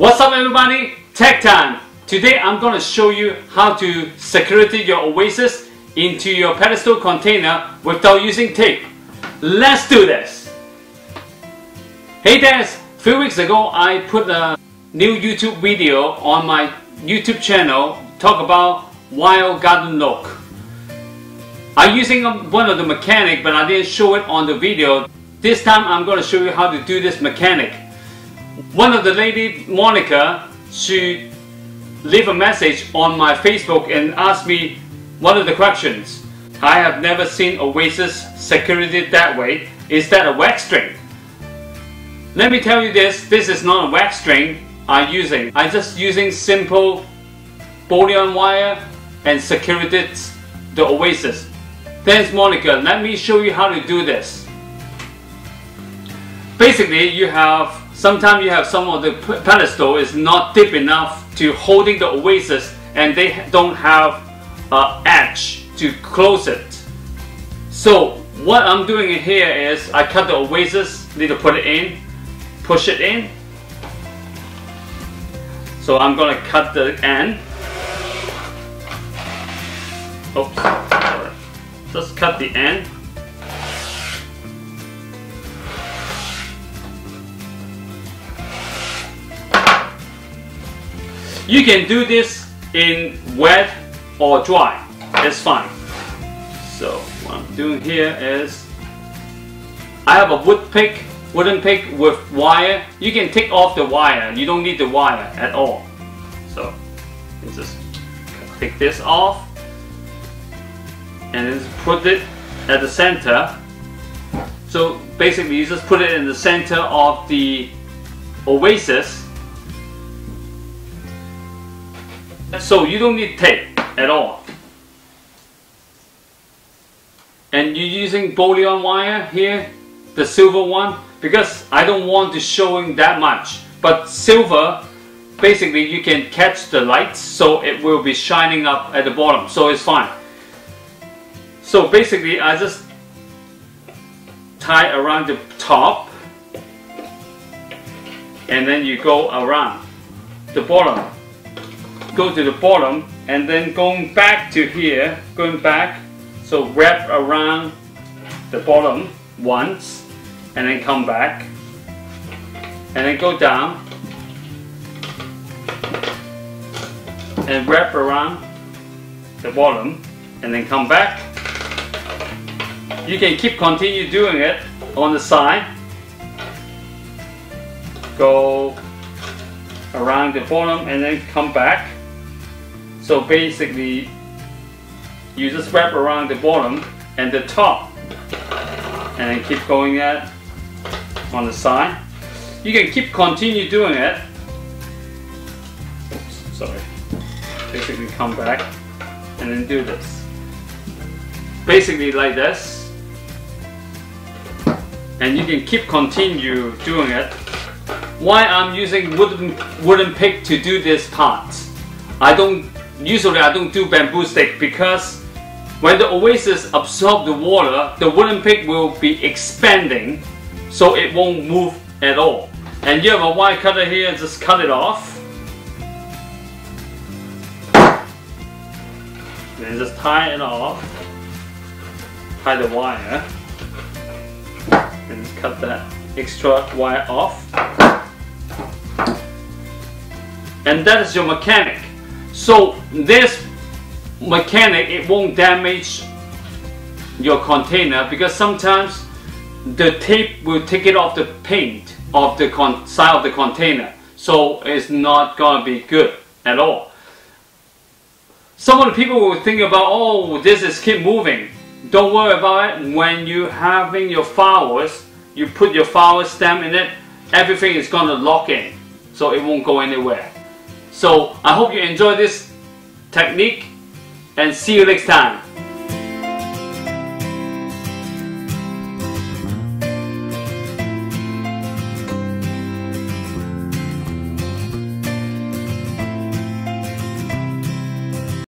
What's up everybody? Tech time! Today I'm going to show you how to security your Oasis into your pedestal container without using tape. Let's do this! Hey there! A few weeks ago I put a new YouTube video on my YouTube channel talk about wild garden look. I'm using one of the mechanic but I didn't show it on the video. This time I'm going to show you how to do this mechanic. One of the lady, Monica, she leave a message on my Facebook and asked me one of the questions. I have never seen Oasis security that way. Is that a wax string? Let me tell you this is not a wax string I'm just using simple Bullion Wire and security the Oasis. Thanks Monica, let me show you how to do this. Basically sometimes you have some of the pedestal is not deep enough to holding the Oasis and they don't have an edge to close it. So what I'm doing here is I cut the Oasis, need to put it in, push it in. So I'm going to cut the end. Oops, sorry. Just cut the end. You can do this in wet or dry, it's fine. So what I'm doing here is I have a wooden pick with wire. You can take off the wire, you don't need the wire at all. So you just take this off and then put it at the center. So basically you just put it in the center of the Oasis. So you don't need tape at all. And you're using Bullion Wire here, the silver one, because I don't want to showing that much. But silver, basically you can catch the lights so it will be shining up at the bottom, so it's fine. So basically I just tie around the top and then you go around the bottom. Go to the bottom and then going back to here, going back, so wrap around the bottom once and then come back and then go down and wrap around the bottom and then come back. You can continue doing it on the side. Go around the bottom and then come back. So basically you just wrap around the bottom and the top and then keep going at on the side. You can continue doing it. Oops, sorry. Basically come back and then do this. Basically like this. And you can continue doing it. Why I'm using wooden pick to do this part? Usually I don't do bamboo stick because when the Oasis absorb the water, the wooden pick will be expanding so it won't move at all. And you have a wire cutter here, just cut it off. And just tie it off. Tie the wire. And just cut that extra wire off. And that is your mechanic. So this mechanic, it won't damage your container because sometimes the tape will take it off the paint of the side of the container. So it's not gonna be good at all. Some of the people will think about, oh, this is keep moving. Don't worry about it. When you're having your flowers, you put your flower stem in it, everything is gonna lock in. So it won't go anywhere. So I hope you enjoy this technique and see you next time.